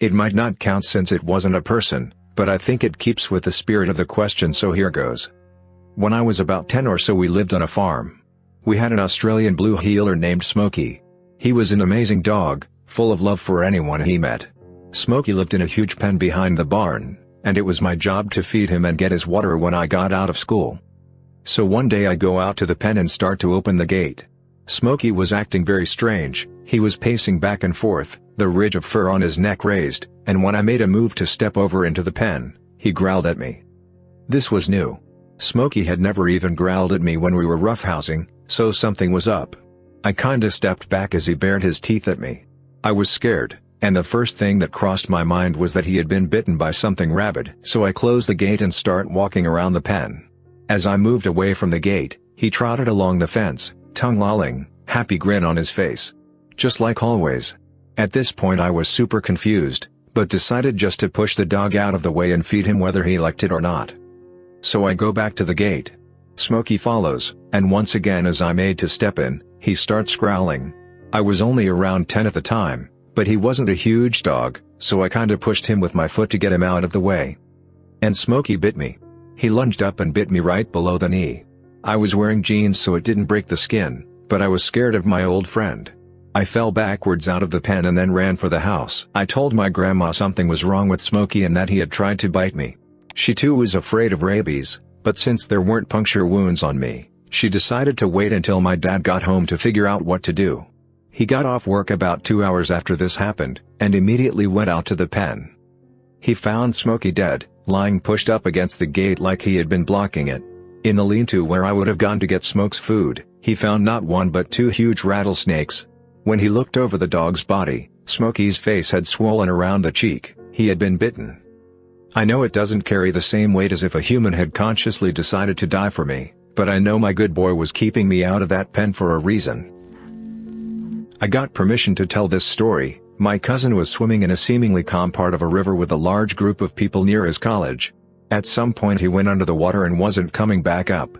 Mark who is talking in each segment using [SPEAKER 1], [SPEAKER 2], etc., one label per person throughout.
[SPEAKER 1] It might not count since it wasn't a person, but I think it keeps with the spirit of the question, so here goes. When I was about 10 or so, we lived on a farm. We had an Australian blue heeler named Smokey. He was an amazing dog, full of love for anyone he met. Smokey lived in a huge pen behind the barn, and it was my job to feed him and get his water when I got out of school. So one day I go out to the pen and start to open the gate. Smokey was acting very strange. He was pacing back and forth, the ridge of fur on his neck raised, and when I made a move to step over into the pen, he growled at me. This was new. Smokey had never even growled at me when we were roughhousing, so something was up. I kinda stepped back as he bared his teeth at me. I was scared, and the first thing that crossed my mind was that he had been bitten by something rabid. So I closed the gate and start walking around the pen. As I moved away from the gate, he trotted along the fence, tongue lolling, happy grin on his face. Just like always. At this point I was super confused, but decided just to push the dog out of the way and feed him whether he liked it or not. So I go back to the gate. Smokey follows, and once again as I made to step in, he starts growling. I was only around 10 at the time, but he wasn't a huge dog, so I kinda pushed him with my foot to get him out of the way. And Smokey bit me. He lunged up and bit me right below the knee. I was wearing jeans so it didn't break the skin, but I was scared of my old friend. I fell backwards out of the pen and then ran for the house. I told my grandma something was wrong with Smokey and that he had tried to bite me. She too was afraid of rabies, but since there weren't puncture wounds on me, she decided to wait until my dad got home to figure out what to do. He got off work about 2 hours after this happened, and immediately went out to the pen. He found Smokey dead, lying pushed up against the gate like he had been blocking it. In the lean-to where I would have gone to get Smoke's food, he found not one but 2 huge rattlesnakes. When he looked over the dog's body, Smokey's face had swollen around the cheek. He had been bitten. I know it doesn't carry the same weight as if a human had consciously decided to die for me, but I know my good boy was keeping me out of that pen for a reason. I got permission to tell this story. My cousin was swimming in a seemingly calm part of a river with a large group of people near his college. At some point he went under the water and wasn't coming back up.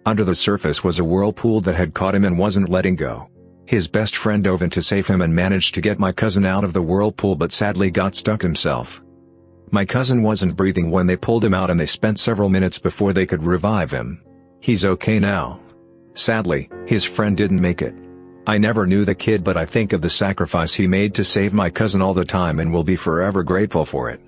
[SPEAKER 1] Under the surface was a whirlpool that had caught him and wasn't letting go. His best friend dove in to save him and managed to get my cousin out of the whirlpool, but sadly got stuck himself. My cousin wasn't breathing when they pulled him out and they spent several minutes before they could revive him. He's okay now. Sadly, his friend didn't make it. I never knew the kid, but I think of the sacrifice he made to save my cousin all the time and will be forever grateful for it.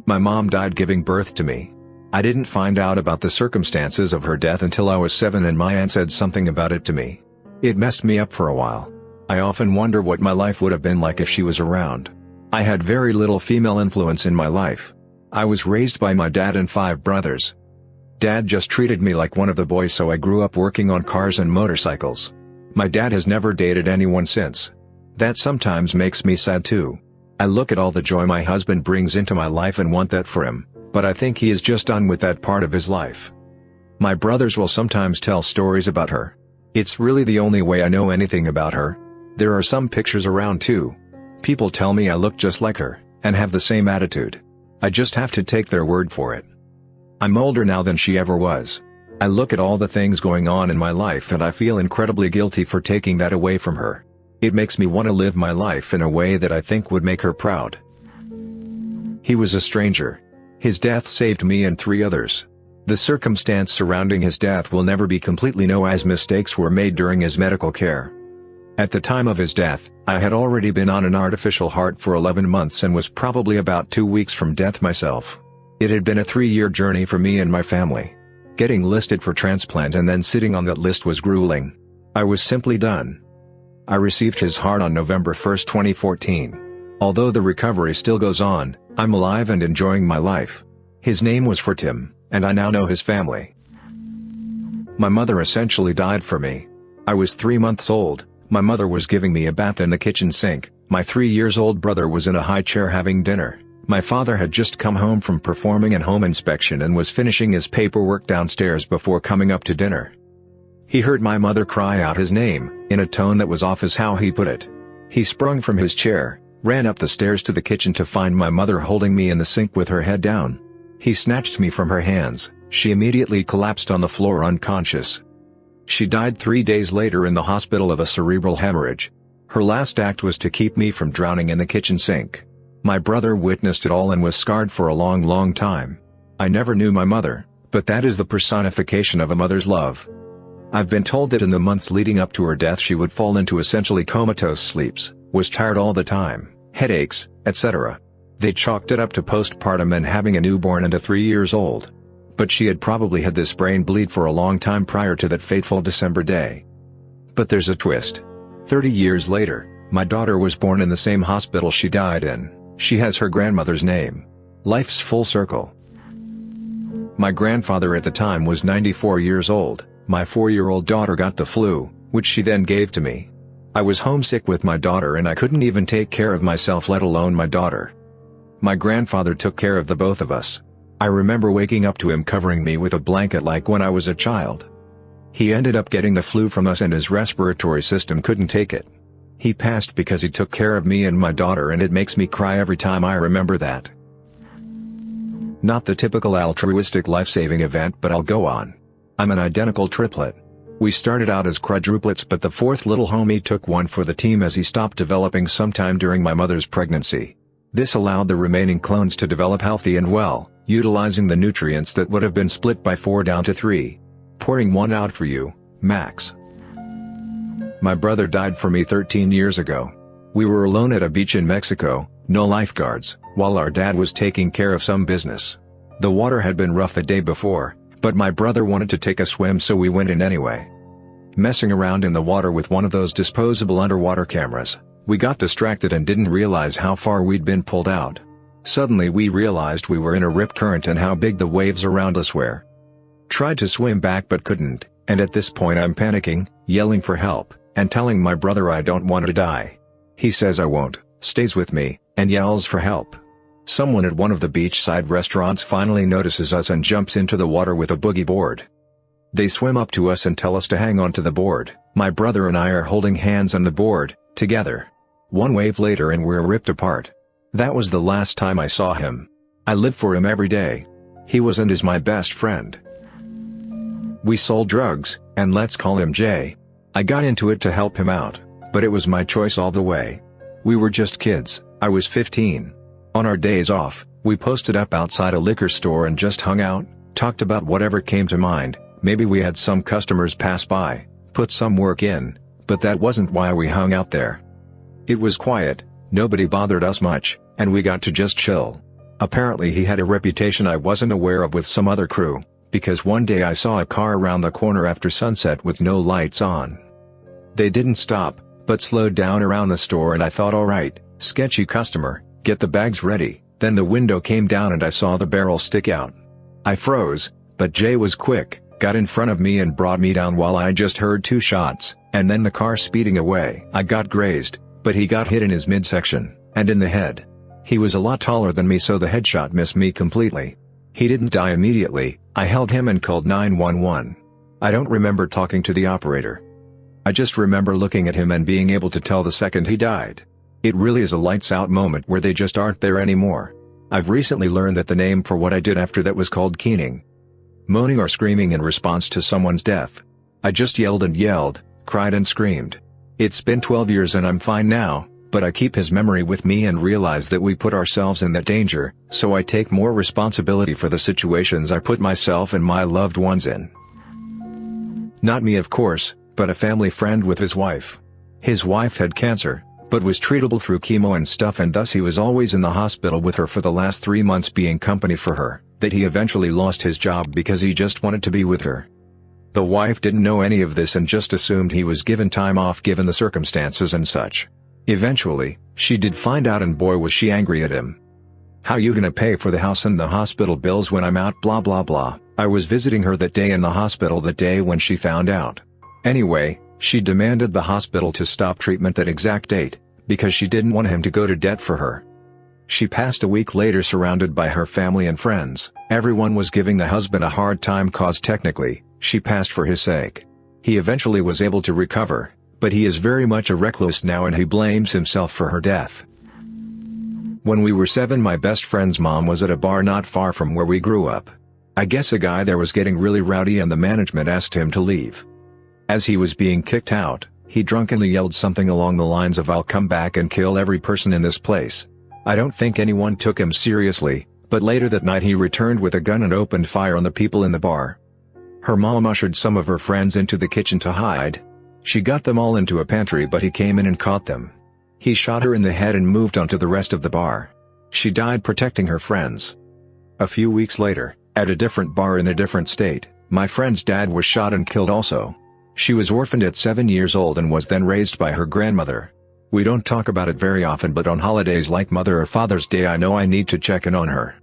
[SPEAKER 1] My mom died giving birth to me. I didn't find out about the circumstances of her death until I was 7 and my aunt said something about it to me. It messed me up for a while. I often wonder what my life would have been like if she was around. I had very little female influence in my life. I was raised by my dad and 5 brothers. Dad just treated me like one of the boys, so I grew up working on cars and motorcycles. My dad has never dated anyone since. That sometimes makes me sad too. I look at all the joy my husband brings into my life and want that for him, but I think he is just done with that part of his life. My brothers will sometimes tell stories about her. It's really the only way I know anything about her. There are some pictures around too. People tell me I look just like her, and have the same attitude. I just have to take their word for it. I'm older now than she ever was. I look at all the things going on in my life and I feel incredibly guilty for taking that away from her. It makes me want to live my life in a way that I think would make her proud. He was a stranger. His death saved me and 3 others. The circumstance surrounding his death will never be completely known, as mistakes were made during his medical care. At the time of his death, I had already been on an artificial heart for 11 months and was probably about 2 weeks from death myself. It had been a 3-year journey for me and my family. Getting listed for transplant and then sitting on that list was grueling. I was simply done. I received his heart on November 1, 2014. Although the recovery still goes on, I'm alive and enjoying my life. His name was for Tim, and I now know his family. My mother essentially died for me. I was 3 months old, my mother was giving me a bath in the kitchen sink, my 3-year-old brother was in a high chair having dinner. My father had just come home from performing an home inspection and was finishing his paperwork downstairs before coming up to dinner. He heard my mother cry out his name, in a tone that was off as how he put it. He sprung from his chair, ran up the stairs to the kitchen to find my mother holding me in the sink with her head down. He snatched me from her hands. She immediately collapsed on the floor unconscious. She died 3 days later in the hospital of a cerebral hemorrhage. Her last act was to keep me from drowning in the kitchen sink. My brother witnessed it all and was scarred for a long time. I never knew my mother, but that is the personification of a mother's love. I've been told that in the months leading up to her death she would fall into essentially comatose sleeps, was tired all the time, headaches, etc. They chalked it up to postpartum and having a newborn and a 3 years old. But she had probably had this brain bleed for a long time prior to that fateful December day. But there's a twist. 30 years later, my daughter was born in the same hospital she died in. She has her grandmother's name. Life's full circle. My grandfather at the time was 94 years old. My 4-year-old daughter got the flu, which she then gave to me. I was homesick with my daughter and I couldn't even take care of myself, let alone my daughter. My grandfather took care of the both of us. I remember waking up to him covering me with a blanket like when I was a child. He ended up getting the flu from us and his respiratory system couldn't take it. He passed because he took care of me and my daughter, and it makes me cry every time I remember that. Not the typical altruistic life-saving event, but I'll go on. I'm an identical triplet. We started out as quadruplets, but the fourth little homie took one for the team as he stopped developing sometime during my mother's pregnancy. This allowed the remaining clones to develop healthy and well, utilizing the nutrients that would have been split by 4 down to 3. Pouring one out for you, Max. My brother died for me 13 years ago. We were alone at a beach in Mexico, no lifeguards, while our dad was taking care of some business. The water had been rough the day before, but my brother wanted to take a swim, so we went in anyway. Messing around in the water with one of those disposable underwater cameras, we got distracted and didn't realize how far we'd been pulled out. Suddenly we realized we were in a rip current and how big the waves around us were. Tried to swim back but couldn't, and at this point I'm panicking, yelling for help, and telling my brother I don't want to die. He says I won't, stays with me, and yells for help. Someone at one of the beachside restaurants finally notices us and jumps into the water with a boogie board. They swim up to us and tell us to hang on to the board. My brother and I are holding hands on the board, together. One wave later and we're ripped apart. That was the last time I saw him. I live for him every day. He was and is my best friend. We sold drugs, and let's call him Jay. I got into it to help him out, but it was my choice all the way. We were just kids. I was 15. On our days off, we posted up outside a liquor store and just hung out, talked about whatever came to mind. Maybe we had some customers pass by, put some work in, but that wasn't why we hung out there. It was quiet, nobody bothered us much, and we got to just chill. Apparently he had a reputation I wasn't aware of with some other crew, because one day I saw a car around the corner after sunset with no lights on. They didn't stop, but slowed down around the store and I thought, alright, sketchy customer, get the bags ready. Then the window came down and I saw the barrel stick out. I froze, but Jay was quick, got in front of me and brought me down while I just heard 2 shots, and then the car speeding away. I got grazed, but he got hit in his midsection, and in the head. He was a lot taller than me, so the headshot missed me completely. He didn't die immediately. I held him and called 911. I don't remember talking to the operator. I just remember looking at him and being able to tell the second he died. It really is a lights out moment where they just aren't there anymore. I've recently learned that the name for what I did after that was called keening. Moaning or screaming in response to someone's death. I just yelled and yelled, cried and screamed. It's been 12 years and I'm fine now, but I keep his memory with me and realize that we put ourselves in that danger, so I take more responsibility for the situations I put myself and my loved ones in. Not me, of course, but a family friend with his wife. His wife had cancer, but was treatable through chemo and stuff, and thus he was always in the hospital with her for the last 3 months being company for her, that he eventually lost his job because he just wanted to be with her. The wife didn't know any of this and just assumed he was given time off given the circumstances and such. Eventually, she did find out and boy was she angry at him. How you gonna pay for the house and the hospital bills when I'm out, blah blah blah. I was visiting her that day in the hospital that day when she found out. Anyway, she demanded the hospital to stop treatment that exact date, because she didn't want him to go to debt for her. She passed a week later surrounded by her family and friends. Everyone was giving the husband a hard time cause technically, she passed for his sake. He eventually was able to recover, but he is very much a recluse now and he blames himself for her death. When we were 7, my best friend's mom was at a bar not far from where we grew up. I guess a guy there was getting really rowdy and the management asked him to leave. As he was being kicked out, He drunkenly yelled something along the lines of "I'll come back and kill every person in this place." I don't think anyone took him seriously, but later that night he returned with a gun and opened fire on the people in the bar. Her mom ushered some of her friends into the kitchen to hide. She got them all into a pantry, but he came in and caught them. He shot her in the head and moved on to the rest of the bar. She died protecting her friends. A few weeks later, at a different bar in a different state, my friend's dad was shot and killed also. She was orphaned at 7 years old and was then raised by her grandmother. We don't talk about it very often, but on holidays like Mother or Father's Day I know I need to check in on her.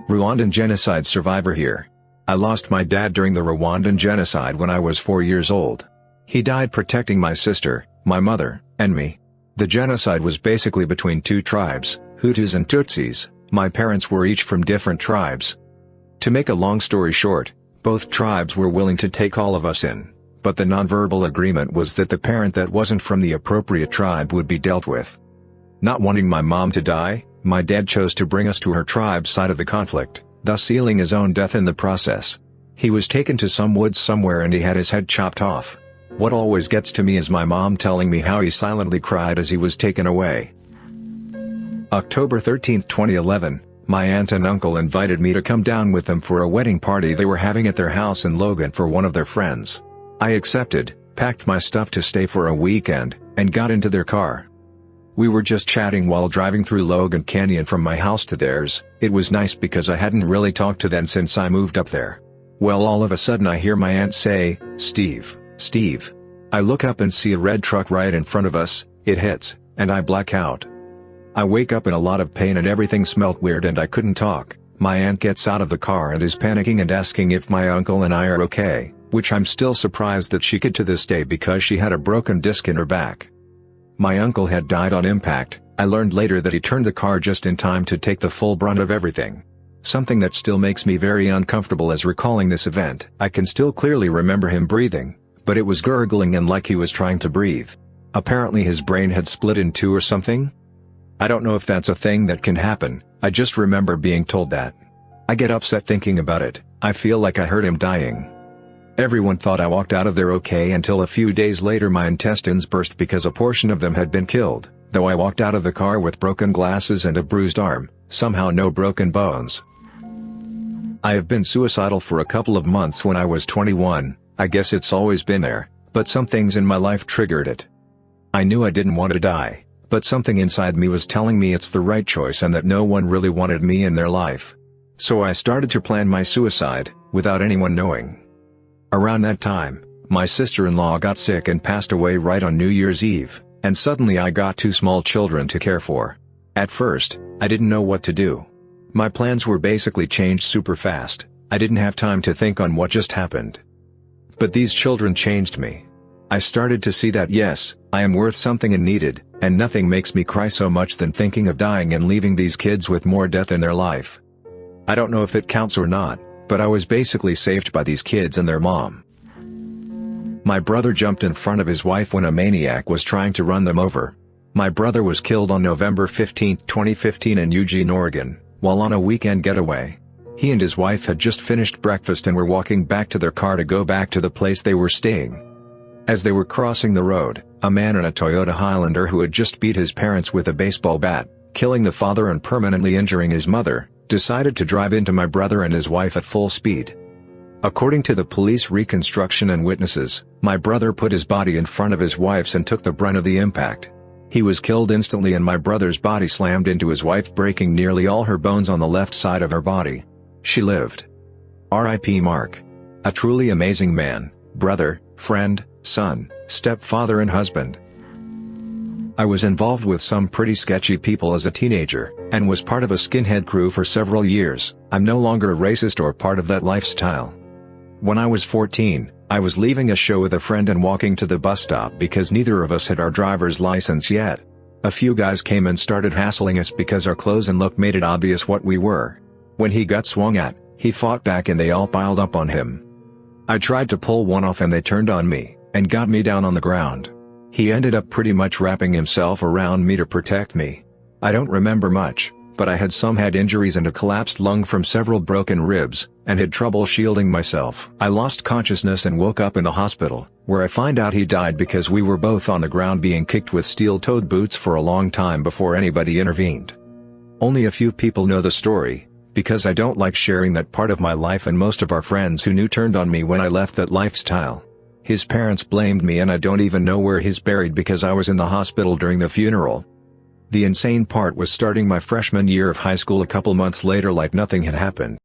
[SPEAKER 1] Rwandan genocide survivor here. I lost my dad during the Rwandan genocide when I was 4 years old. He died protecting my sister, my mother, and me. The genocide was basically between two tribes, Hutus and Tutsis. My parents were each from different tribes. To make a long story short, both tribes were willing to take all of us in, but the nonverbal agreement was that the parent that wasn't from the appropriate tribe would be dealt with. Not wanting my mom to die, my dad chose to bring us to her tribe's side of the conflict, thus sealing his own death in the process. He was taken to some woods somewhere and he had his head chopped off. What always gets to me is my mom telling me how he silently cried as he was taken away. October 13, 2011, my aunt and uncle invited me to come down with them for a wedding party they were having at their house in Logan for one of their friends. I accepted, packed my stuff to stay for a weekend, and got into their car. We were just chatting while driving through Logan Canyon from my house to theirs. It was nice because I hadn't really talked to them since I moved up there. Well, all of a sudden I hear my aunt say, "Steve, Steve." I look up and see a red truck right in front of us. It hits, and I black out. I wake up in a lot of pain and everything smelt weird and I couldn't talk. My aunt gets out of the car and is panicking and asking if my uncle and I are okay, which I'm still surprised that she could to this day because she had a broken disc in her back. My uncle had died on impact. I learned later that he turned the car just in time to take the full brunt of everything. Something that still makes me very uncomfortable as recalling this event. I can still clearly remember him breathing, but it was gurgling and like he was trying to breathe. Apparently his brain had split in two or something? I don't know if that's a thing that can happen, I just remember being told that. I get upset thinking about it. I feel like I heard him dying. Everyone thought I walked out of there okay until a few days later my intestines burst because a portion of them had been killed. Though I walked out of the car with broken glasses and a bruised arm, somehow no broken bones. I have been suicidal for a couple of months when I was 21, I guess it's always been there, but some things in my life triggered it. I knew I didn't want to die, but something inside me was telling me it's the right choice and that no one really wanted me in their life. So I started to plan my suicide, without anyone knowing. Around that time, my sister-in-law got sick and passed away right on New Year's Eve, and suddenly I got 2 small children to care for. At first, I didn't know what to do. My plans were basically changed super fast. I didn't have time to think on what just happened. But these children changed me. I started to see that yes, I am worth something and needed, and nothing makes me cry so much than thinking of dying and leaving these kids with more death in their life. I don't know if it counts or not, but I was basically saved by these kids and their mom. My brother jumped in front of his wife when a maniac was trying to run them over. My brother was killed on November 15, 2015 in Eugene, Oregon, while on a weekend getaway. He and his wife had just finished breakfast and were walking back to their car to go back to the place they were staying. As they were crossing the road, a man in a Toyota Highlander who had just beat his parents with a baseball bat, killing the father and permanently injuring his mother, decided to drive into my brother and his wife at full speed. According to the police reconstruction and witnesses, my brother put his body in front of his wife's and took the brunt of the impact. He was killed instantly and my brother's body slammed into his wife, breaking nearly all her bones on the left side of her body. She lived. R.I.P. Mark. A truly amazing man, brother, friend, son, stepfather and husband. I was involved with some pretty sketchy people as a teenager, and was part of a skinhead crew for several years. I'm no longer a racist or part of that lifestyle. When I was 14, I was leaving a show with a friend and walking to the bus stop because neither of us had our driver's license yet. A few guys came and started hassling us because our clothes and look made it obvious what we were. When he got swung at, he fought back and they all piled up on him. I tried to pull one off and they turned on me, and got me down on the ground. He ended up pretty much wrapping himself around me to protect me. I don't remember much, but I had some head injuries and a collapsed lung from several broken ribs, and had trouble shielding myself. I lost consciousness and woke up in the hospital, where I find out he died because we were both on the ground being kicked with steel-toed boots for a long time before anybody intervened. Only a few people know the story, because I don't like sharing that part of my life, and most of our friends who knew turned on me when I left that lifestyle. His parents blamed me, and I don't even know where he's buried because I was in the hospital during the funeral. The insane part was starting my freshman year of high school a couple months later like nothing had happened.